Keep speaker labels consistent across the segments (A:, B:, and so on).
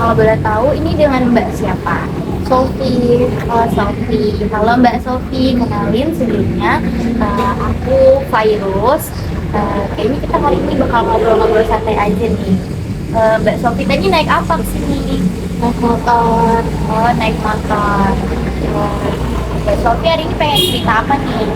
A: Kalau boleh tahu ini dengan Mbak siapa?
B: Sofi.
A: Oh, Sofi. Halo Mbak Sofi, kenalin sebelumnya aku Fairuz. Kayaknya kita hari ini bakal ngobrol-ngobrol santai aja nih. Mbak Sofi tadi naik apa ke sini?
B: Naik motor.
A: Oh, naik motor. Eh, Mbak Sofi hari ini pengen cerita apa nih?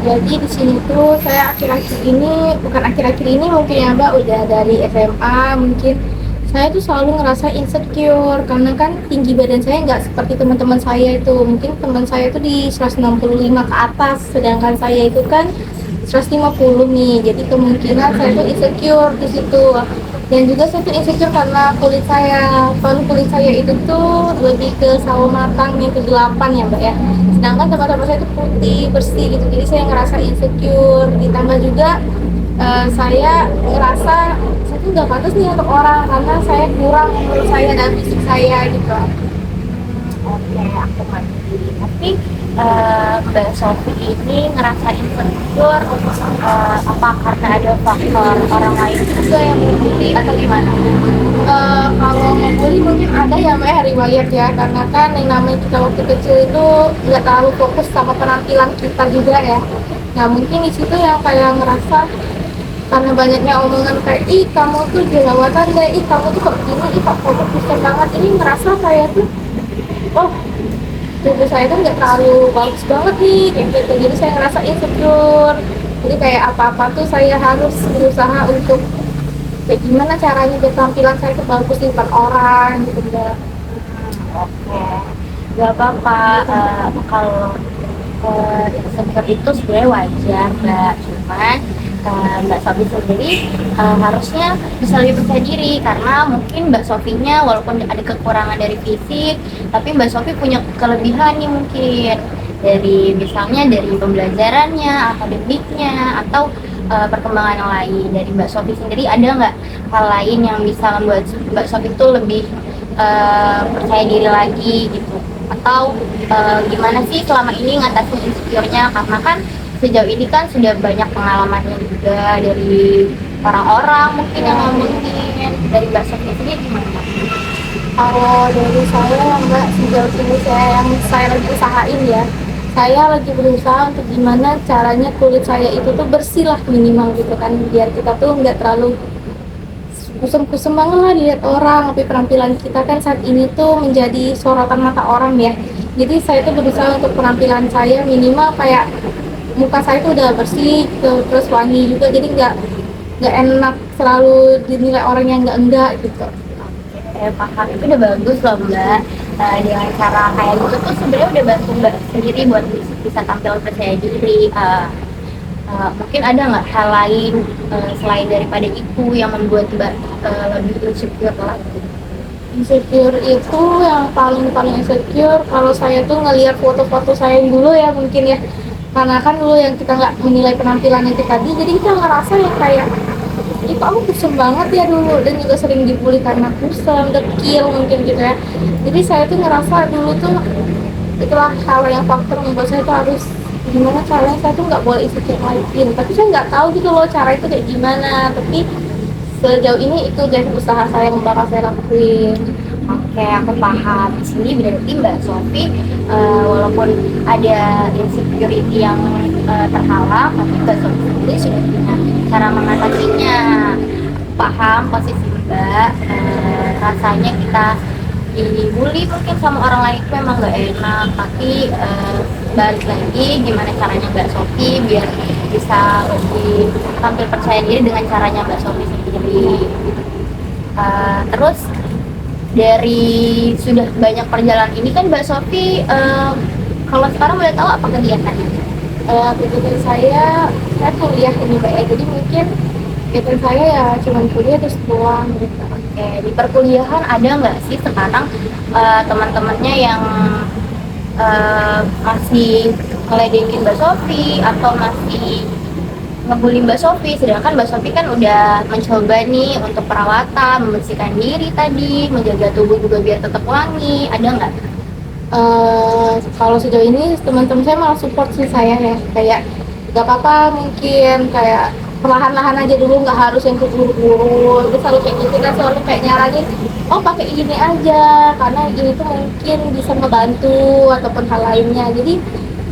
B: Jadi di sini tuh saya akhir-akhir ini, bukan akhir-akhir ini mungkin ya Mbak, udah dari SMA mungkin saya tuh selalu ngerasa insecure karena kan tinggi badan saya nggak seperti teman-teman saya itu. Mungkin teman saya itu di 165 ke atas, sedangkan saya itu kan 150 nih. Jadi kemungkinan saya tuh insecure di situ. Dan juga saya tuh insecure karena kulit saya itu tuh lebih ke sawo matang yang ke-8 ya Mbak ya. Sedangkan teman-teman saya itu putih bersih gitu, jadi saya ngerasa insecure. Ditambah juga saya ngerasa saya tuh nggak pantas nih untuk orang karena saya kurang menurut saya dan fisik saya gitu.
A: Oke, aku ngerti. Tapi Mbak Sofi ini ngerasa insecure apa karena ada faktor orang lain juga yang membuli atau gimana?
B: Kalau ngebully mungkin ada ya Mbak ya, riwayat ya, karena kan yang namanya kita waktu kecil itu nggak terlalu fokus sama penampilan kita juga ya. Nah mungkin di situ yang kayak ngerasa karena banyaknya omongan kayak ih kamu tuh jerawatan deh, ih kamu tuh kok gini, ih kok kamu pusing banget, ini ngerasa kayak tuh oh tubuh saya tuh nggak terlalu bagus banget nih kayak gitu, jadi saya ngerasa insecure. Jadi kayak apa-apa tuh saya harus berusaha untuk kayak gimana caranya biar tampilan saya tuh bagus di depan orang gitu Mbak.
A: Oke, gak apa-apa. Kalau insecure itu sebenarnya wajar, Mbak. Cuman Mbak Sofi sendiri harusnya bisa lebih percaya diri karena mungkin Mbak Sofinya walaupun ada kekurangan dari fisik, tapi Mbak Sofi punya kelebihan nih mungkin dari misalnya dari pembelajarannya, akademiknya, atau perkembangan yang lain. Dari Mbak Sofi sendiri ada nggak hal lain yang bisa membuat Mbak Sofi itu lebih percaya diri lagi gitu? Atau gimana sih selama ini ngatasin insecure-nya? Karena kan sejauh ini kan sudah banyak pengalamannya juga dari orang-orang mungkin yang ngomongin. Dari Mbak Sofi sendiri gimana?
B: Kalau dari saya Mbak, sejauh ini saya lagi usahain ya, saya lagi berusaha untuk gimana caranya kulit saya itu tuh bersih lah minimal gitu kan, biar kita tuh nggak terlalu kusem-kusem banget lah dilihat orang. Tapi penampilan kita kan saat ini tuh menjadi sorotan mata orang ya, jadi saya tuh berusaha untuk penampilan saya minimal kayak muka saya tuh udah bersih gitu, terus wangi juga, jadi nggak enak selalu dinilai orang yang enggak gitu.
A: Paham, itu udah bagus loh Mbak. Dengan cara kayak gitu tuh sebenarnya udah bantu Mbak sendiri buat bisa tampil percaya diri. Mungkin ada nggak hal lain selain daripada itu yang membuat Mbak lebih insecure lagi?
B: Insecure itu yang paling insecure kalau saya tuh ngelihat foto-foto saya yang dulu ya mungkin ya, karena kan dulu yang kita nggak menilai penampilan itu tadi, jadi kita ngerasa ya kayak ih kamu kusem banget ya dulu, dan juga sering dibully karena kusem, dekil mungkin gitu ya. Jadi saya tuh ngerasa dulu tuh itulah hal yang faktor membuat saya tuh harus gimana caranya saya tuh nggak boleh insecure lagi, tapi saya nggak tahu gitu loh cara itu kayak gimana. Tapi sejauh ini itu jadi usaha saya yang bakal saya lakuin.
A: Oke, aku paham. Di sini berarti Mbak Sofi walaupun ada insecurity yang terhalang, tapi Mbak Sofi sendiri sudah punya cara mengatasinya. Paham posisi Mbak. Rasanya kita dibully mungkin sama orang lain itu memang nggak enak, tapi balik lagi gimana caranya Mbak Sofi biar bisa lebih tampil percaya diri dengan caranya Mbak Sofi sendiri. Terus dari sudah banyak perjalanan ini kan Mbak Sofi kalau sekarang boleh tahu apa kegiatannya?
B: Kegiatan saya kuliah ini Mbak ya, jadi mungkin kegiatan saya ya cuma kuliah terus pulang gitu.
A: Oke, di perkuliahan ada nggak sih sekarang teman-temannya yang masih ngeledekin Mbak Sofi atau masih ngebully Mbak Sofi, sedangkan Mbak Sofi kan udah mencoba nih untuk perawatan, membersihkan diri tadi, menjaga tubuh juga biar tetap wangi, ada nggak?
B: Kalau sejauh ini teman-teman saya malah support sih saya ya, kayak gak apa-apa mungkin kayak perlahan-lahan aja dulu, nggak harus yang keburu-buru. Terus selalu kayak gitu kan, selalu kayak nyaranin, oh pakai ini aja karena ini tuh mungkin bisa membantu ataupun hal lainnya. Jadi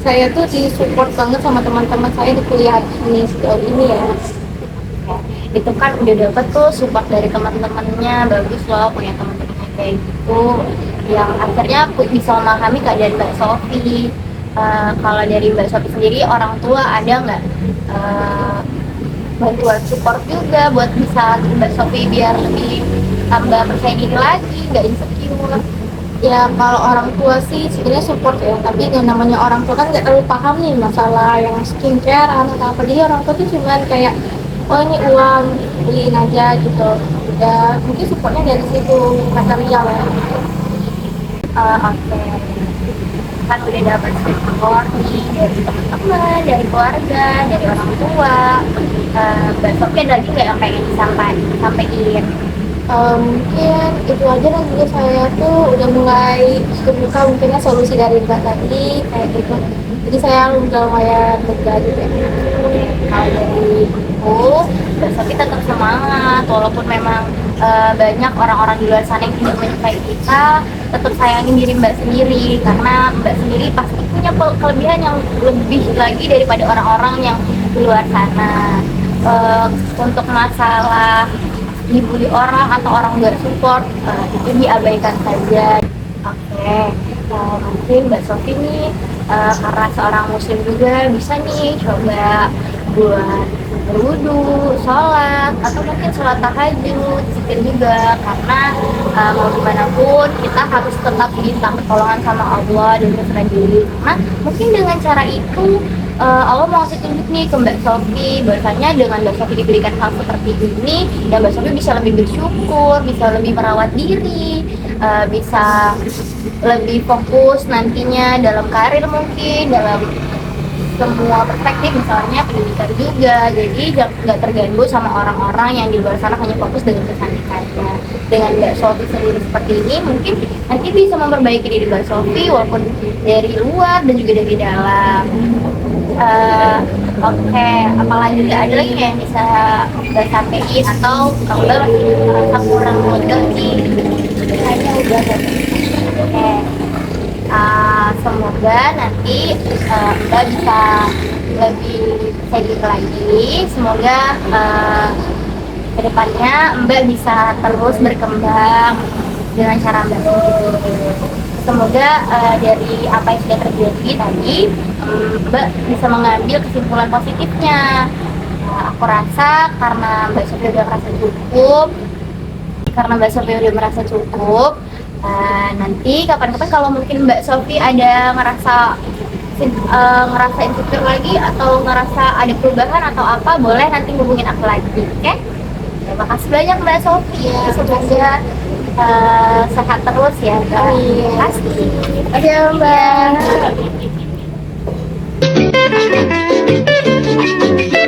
B: saya tuh disupport banget sama teman-teman saya di kuliah ini sejauh ini ya.
A: Itu kan udah dapet tuh support dari teman-temannya, bagus loh punya teman-teman kayak gitu yang akhirnya bisa memahami keadaan Mbak Sofi. Kalau dari Mbak Sofi sendiri, orang tua ada nggak bantuan support juga buat bisa Mbak Sofi biar lebih tambah percaya diri lagi, nggak insecure?
B: Ya kalau orang tua sih sebenarnya support ya, tapi yang namanya orang tua kan nggak terlalu paham nih masalah yang skincare atau apa. Jadi orang tua tuh cuman kayak, oh ini uang beliin aja gitu. Ya mungkin supportnya dari situ, material ya.
A: Oke, kan udah dapat support nih dari teman-teman, dari keluarga, dari orang tua. Mbak Sofi ada lagi nggak yang pengen disampaikan?
B: Mungkin itu aja, dan juga saya tuh udah mulai terbuka mungkinnya solusi dari Mbak tadi kayak gitu. Jadi saya udah lumayan lega juga.
A: Kalau dari aku, Mbak Sofi tetap semangat walaupun memang banyak orang-orang di luar sana yang tidak menyukai kita. Tetap sayangin diri Mbak sendiri, karena Mbak sendiri pasti punya kelebihan yang lebih lagi daripada orang-orang yang di luar sana. Untuk masalah dibully orang atau orang nggak support, itu diabaikan saja. Oke, mungkin Mbak Sofi nih karena seorang muslim juga bisa nih coba buat berwudu, sholat, atau mungkin sholat tahajud, zikir juga, karena mau gimana pun kita harus tetap minta pertolongan sama Allah dan berserah diri. Nah, mungkin dengan cara itu Allah mau kasih tunjuk nih ke Mbak Sofi bahwasanya dengan Mbak Sofi diberikan hal seperti ini, dan Mbak Sofi bisa lebih bersyukur, bisa lebih merawat diri, bisa lebih fokus nantinya dalam karir, mungkin dalam semua perspektif, misalnya pendidikan juga. Jadi nggak terganggu sama orang-orang yang di luar sana hanya fokus dengan kecantikannya. Dengan Mbak Sofi sendiri seperti ini, mungkin nanti bisa memperbaiki diri Mbak Sofi walaupun dari luar dan juga dari dalam. Oke, apalagi nggak ada lagi yang bisa Mbak sampaikan, atau Mbak masih merasa kurang lega sih? Kayaknya udah. Oke. Semoga nanti Mbak bisa lebih sedikit lagi. Semoga kedepannya Mbak bisa terus berkembang dengan cara Mbak sendiri. Semoga dari apa yang sudah terjadi tadi, Mbak bisa mengambil kesimpulan positifnya. Aku rasa karena Mbak Sofi udah merasa cukup, nanti kapan-kapan kalau mungkin Mbak Sofi ada ngerasa insecure lagi atau ngerasa ada perubahan atau apa, boleh nanti hubungin aku lagi, oke? Terima kasih banyak Mbak Sofi, semoga sehat terus ya. Terima kasih.
B: Oke Mbak.
A: Ya.